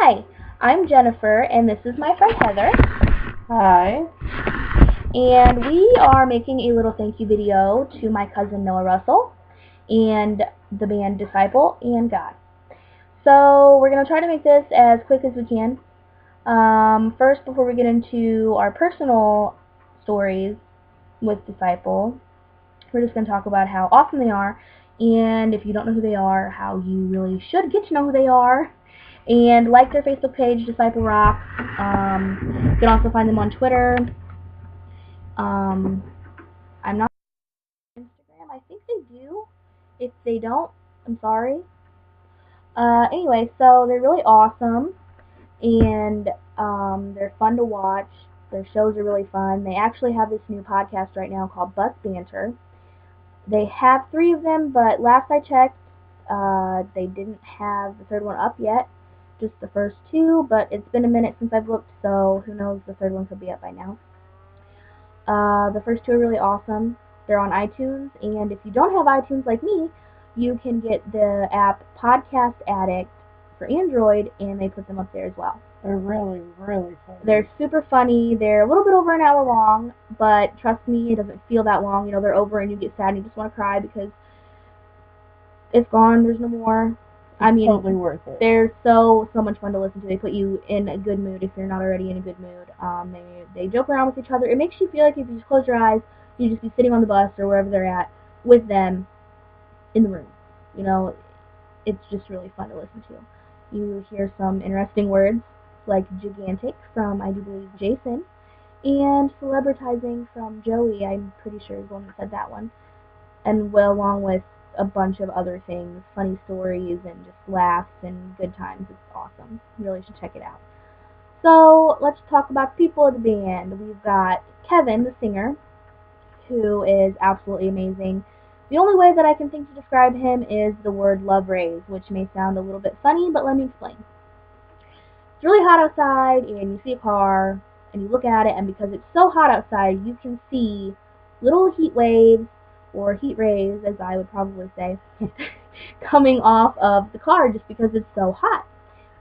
Hi, I'm Jennifer, and this is my friend Heather, Hi. and we are making a little thank you video to my cousin Noah Russell and the band Disciple and God. So we're going to try to make this as quick as we can. First, before we get into our personal stories with Disciple, we're just going to talk about how awesome they are, and if you don't know who they are, how you really should get to know who they are. And like their Facebook page, Disciple Rock. You can also find them on Twitter. I'm not on Instagram. I think they do. If they don't, I'm sorry. Anyway, so they're really awesome, and they're fun to watch. Their shows are really fun. They actually have this new podcast right now called Bus Banter. They have 3 of them, but last I checked, they didn't have the third one up yet. Just the first 2, but it's been a minute since I've looked, so who knows, the third one could be up by now. The first 2 are really awesome. They're on iTunes, and if you don't have iTunes like me, you can get the app Podcast Addict for Android, and they put them up there as well. They're really, really funny. They're super funny. They're a little bit over an hour long, but trust me, it doesn't feel that long. You know, they're over and you get sad and you just want to cry because it's gone. There's no more. It's totally worth it. They're so much fun to listen to. They put you in a good mood if you're not already in a good mood. They joke around with each other. It makes you feel like if you just close your eyes, you just be sitting on the bus or wherever they're at with them in the room. You know, it's just really fun to listen to. You hear some interesting words like gigantic from, I do believe, Jason, and celebritizing from Joey. I'm pretty sure is the one that said that one. And well, along with a bunch of other things, funny stories and just laughs and good times. It's awesome. You really should check it out. So let's talk about people of the band. We've got Kevin, the singer, who is absolutely amazing. The only way that I can think to describe him is the word love rays, which may sound a little bit funny, but let me explain. It's really hot outside, and you see a car, and you look at it, and because it's so hot outside, you can see little heat waves, or heat rays, as I would probably say, coming off of the car just because it's so hot.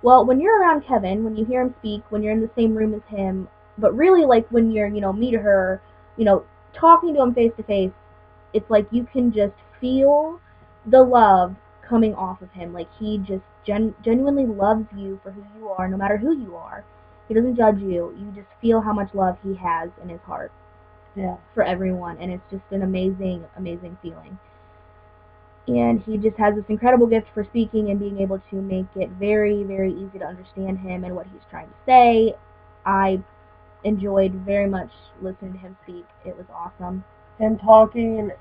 Well, when you're around Kevin, when you hear him speak, when you're in the same room as him, but really like when you're, me to her, talking to him face to face, it's like you can just feel the love coming off of him. Like he just genuinely loves you for who you are, no matter who you are. He doesn't judge you. You just feel how much love he has in his heart. Yeah. For everyone, and it's just an amazing, amazing feeling. And he just has this incredible gift for speaking and being able to make it very, very easy to understand him and what he's trying to say. I enjoyed very much listening to him speak. It was awesome. Him talking,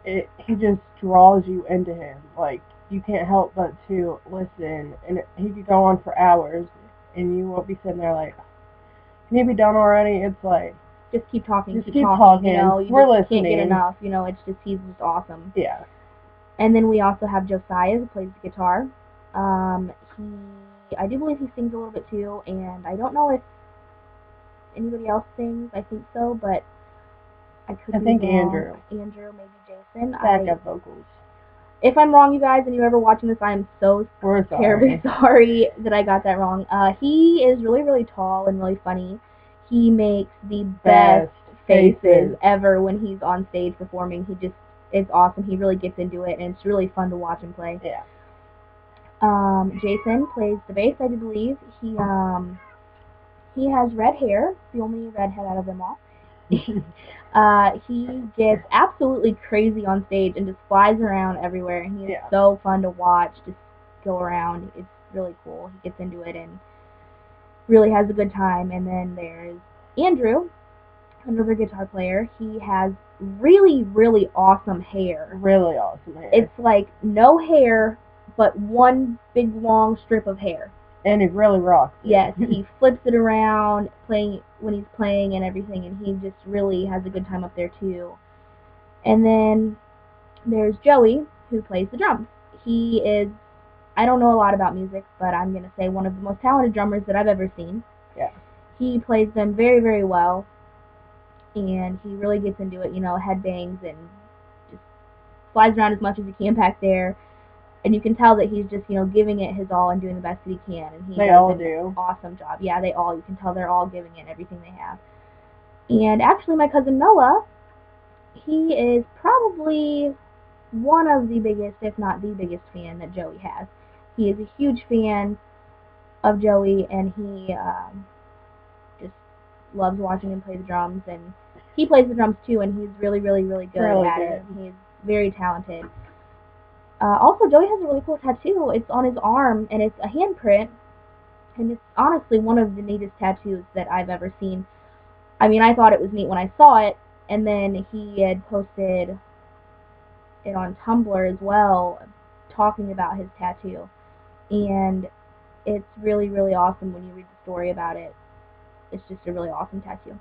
he just draws you into him. Like, you can't help but to listen, and he could go on for hours, and you won't be sitting there like, can you be done already? It's like, just keep talking, keep talking. You We're just listening. Can't get enough. It's just, he's just awesome. Yeah. And then we also have Josiah, who plays the guitar. I do believe he sings a little bit too, and I don't know if anybody else sings. I think so, but I could be wrong. Andrew, maybe Jason. Backup vocals. If I'm wrong, you guys, and you're ever watching this, I'm so terribly sorry that I got that wrong. He is really, really tall and really funny. He makes the best faces ever when he's on stage performing. It's awesome. He really gets into it, and it's really fun to watch him play. Yeah. Jason plays the bass, I do believe. He has red hair, the only redhead out of them all. He gets absolutely crazy on stage and just flies around everywhere, and he is so fun to watch just go around. It's really cool. He gets into it and really has a good time. And then there's Andrew, another guitar player. He has really, really awesome hair. Really awesome hair. It's like no hair, but one big long strip of hair. And he really rocks it. Yes, he flips it around when he's playing and everything, and he just really has a good time up there too. And then there's Joey, who plays the drums. He is, I don't know a lot about music, but I'm going to say one of the most talented drummers that I've ever seen. Yeah. He plays them very, very well, and he really gets into it, headbangs and just flies around as much as he can back there. And you can tell that he's just, giving it his all and doing the best that he can. And he They does all an do. awesome job. Yeah, they all. You can tell they're all giving it everything they have. And actually, my cousin Noah, he is probably one of the biggest, if not the biggest fan that Joey has. He is a huge fan of Joey, and he just loves watching him play the drums. And he plays the drums too, and he's really, really, really good at it. He's very talented. Also, Joey has a really cool tattoo. It's on his arm, and it's a handprint, and it's honestly one of the neatest tattoos that I've ever seen. I mean, I thought it was neat when I saw it, and then he had posted it on Tumblr as well, talking about his tattoo. And it's really, really awesome when you read the story about it. It's just a really awesome tattoo.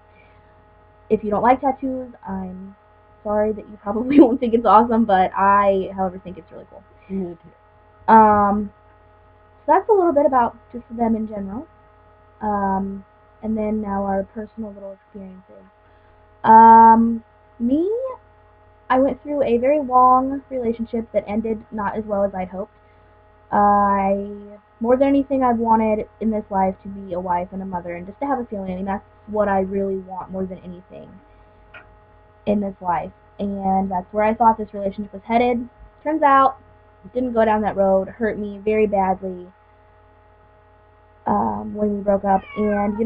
If you don't like tattoos, I'm sorry that you probably won't think it's awesome, but I, however, think it's really cool. Me too. So that's a little bit about just them in general. And then now our personal little experiences. Me, I went through a very long relationship that ended not as well as I'd hoped. More than anything, I've wanted in this life to be a wife and a mother and just to have a family. I mean, that's what I really want more than anything in this life. And that's where I thought this relationship was headed. Turns out, it didn't go down that road. Hurt me very badly when we broke up. And,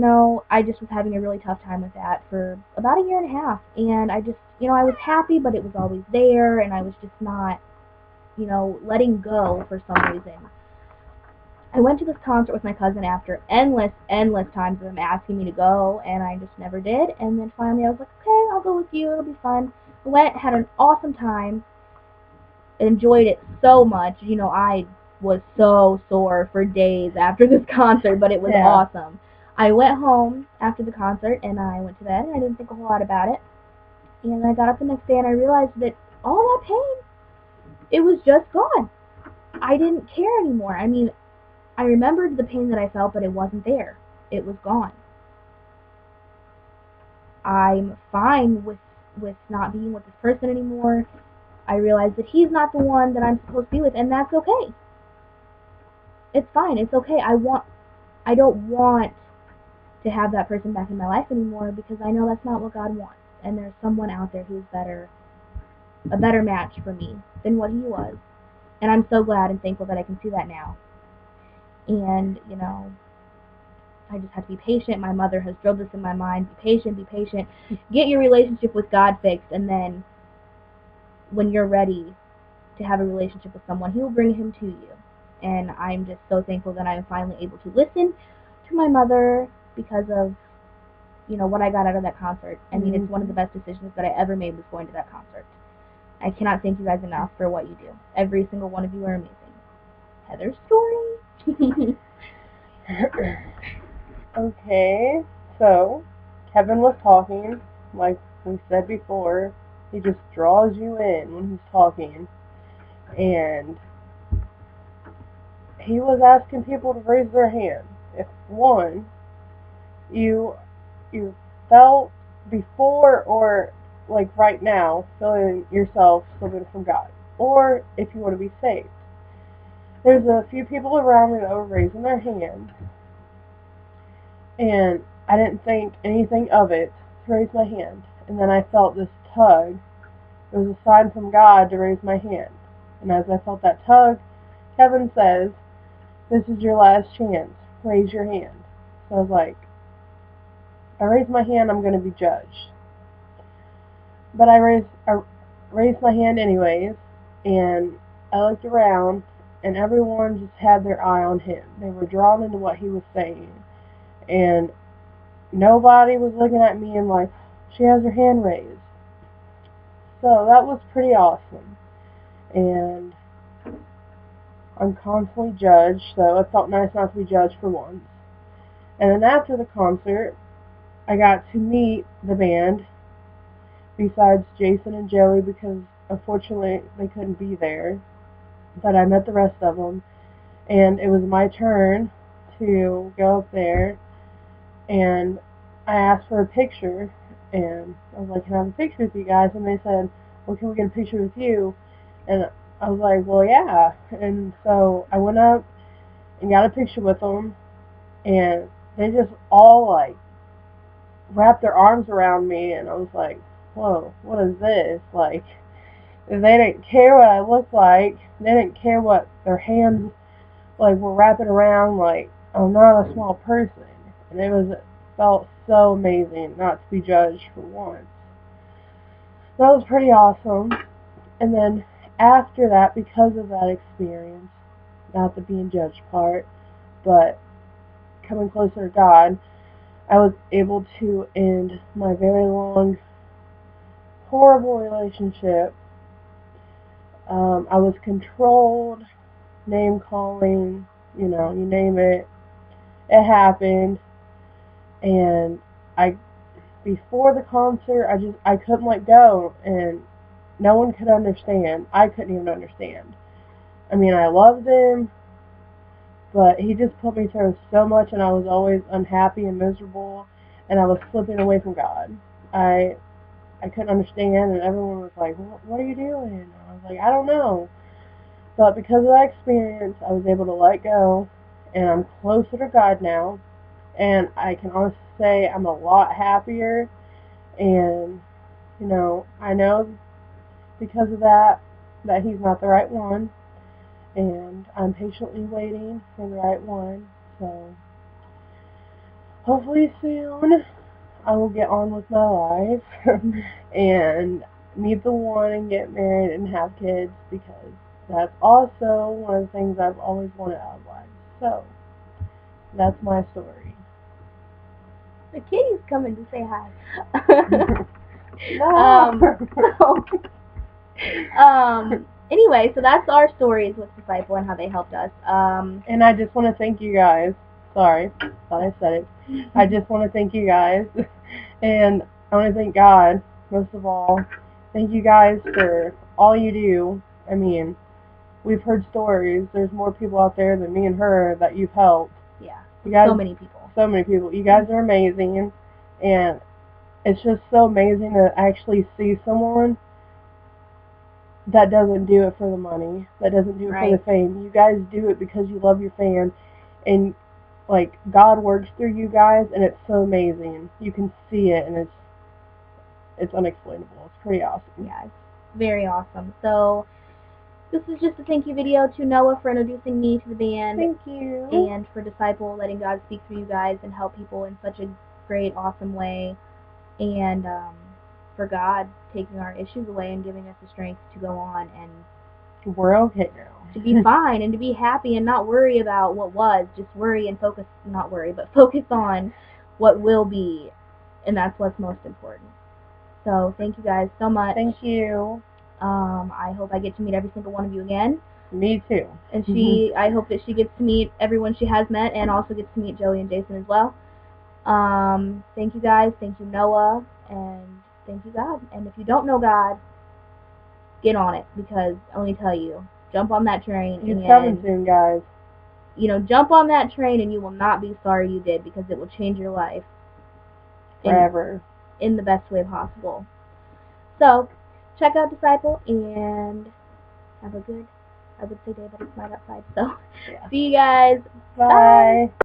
I just was having a really tough time with that for about a year and a half. And I just, I was happy, but it was always there, and I was just not, letting go for some reason. I went to this concert with my cousin after endless times of him asking me to go, and I just never did. And then finally I was like, okay, I'll go with you. It'll be fun. I went, had an awesome time, enjoyed it so much. I was so sore for days after this concert, but it was awesome. I went home after the concert, and I went to bed, and I didn't think a whole lot about it. And I got up the next day, and I realized that all that pain, it was just gone. I didn't care anymore. I mean, I remembered the pain that I felt, but it wasn't there. It was gone. I'm fine with not being with this person anymore. I realize that he's not the one that I'm supposed to be with, and that's okay. It's fine. It's okay. I don't want to have that person back in my life anymore because I know that's not what God wants. And there's someone out there who's a better match for me than what he was. And I'm so glad and thankful that I can see that now. And, I just have to be patient. My mother has drilled this in my mind. Be patient, be patient. Get your relationship with God fixed, and then when you're ready to have a relationship with someone, he will bring him to you. And I'm just so thankful that I'm finally able to listen to my mother because of, what I got out of that concert. I mean, it's one of the best decisions that I ever made was going to that concert. I cannot thank you guys enough for what you do. Every single one of you are amazing. Heather's story. Okay, so Kevin was talking, like we said before, he just draws you in when he's talking, and he was asking people to raise their hand. If one, you felt before or like right now feeling yourself slipping from God, or if you want to be saved. There's a few people around me that were raising their hands, and I didn't think anything of it to raise my hand. And then I felt this tug. It was a sign from God to raise my hand. And as I felt that tug, Kevin says, "This is your last chance. Raise your hand." So I was like, if I raise my hand, I'm going to be judged. But I raised my hand anyways, and I looked around, and everyone just had their eye on him. They were drawn into what he was saying. And nobody was looking at me and like, she has her hand raised. So that was pretty awesome. And I'm constantly judged, so it felt nice not to be judged for once. And then after the concert, I got to meet the band, besides Jason and Joey, because unfortunately they couldn't be there. But I met the rest of them, and it was my turn to go up there, and I asked for a picture, and I was like, can I have a picture with you guys? And they said, well, can we get a picture with you? And I was like, well, yeah. And so I went up and got a picture with them, and they just all, like, wrapped their arms around me, and I was like, whoa, what is this? Like, they didn't care what I looked like. They didn't care what their hands, like, were wrapping around. Like, I'm not a small person. And it felt so amazing not to be judged for once. That was pretty awesome. And then after that, because of that experience, not the being judged part, but coming closer to God, I was able to end my very long, horrible relationship. I was controlled, name calling, you name it. It happened, and before the concert, I couldn't let go, and no one could understand. I couldn't even understand. I mean, I loved him, but he just put me through so much, and I was always unhappy and miserable, and I was slipping away from God. I couldn't understand, and everyone was like, what are you doing? And I was like, I don't know. But because of that experience, I was able to let go, and I'm closer to God now, and I can honestly say I'm a lot happier, and, I know because of that He's not the right one, and I'm patiently waiting for the right one, so hopefully soon I will get on with my life and meet the one and get married and have kids, because that's also one of the things I've always wanted out of life. So, that's my story. The kitty's coming to say hi. Anyway, so that's our stories with Disciple and how they helped us. And I just want to thank you guys. Sorry, thought I said it. I just want to thank you guys. And I want to thank God, most of all. Thank you guys for all you do. I mean, we've heard stories. There's more people out there than me and her that you've helped. Yeah, you guys, so many people. So many people. You guys are amazing. And it's just so amazing to actually see someone that doesn't do it for the money, that doesn't do it for the fame. You guys do it because you love your fans, and, like, God works through you guys, and it's so amazing. You can see it, and it's unexplainable. It's pretty awesome. Yeah, it's very awesome. So this is just a thank you video to Noah for introducing me to the band. Thank you. And for Disciple, letting God speak through you guys and help people in such a great, awesome way. And for God taking our issues away and giving us the strength to go on and we're okay now. To be fine and to be happy and not worry about what was. Just worry and focus, not worry, but focus on what will be. And that's what's most important. So thank you guys so much. Thank you. I hope I get to meet every single one of you again. Me too. And I hope that she gets to meet everyone she has met and also gets to meet Joey and Jason as well. Thank you guys. Thank you, Noah. And thank you, God. And if you don't know God, get on it, because let me tell you, jump on that train. He's coming soon, guys. Jump on that train and you will not be sorry you did, because it will change your life. Forever. In the best way possible. So, check out Disciple and have a good, I would say day, but it's not outside. So, yeah. See you guys. Bye. Bye.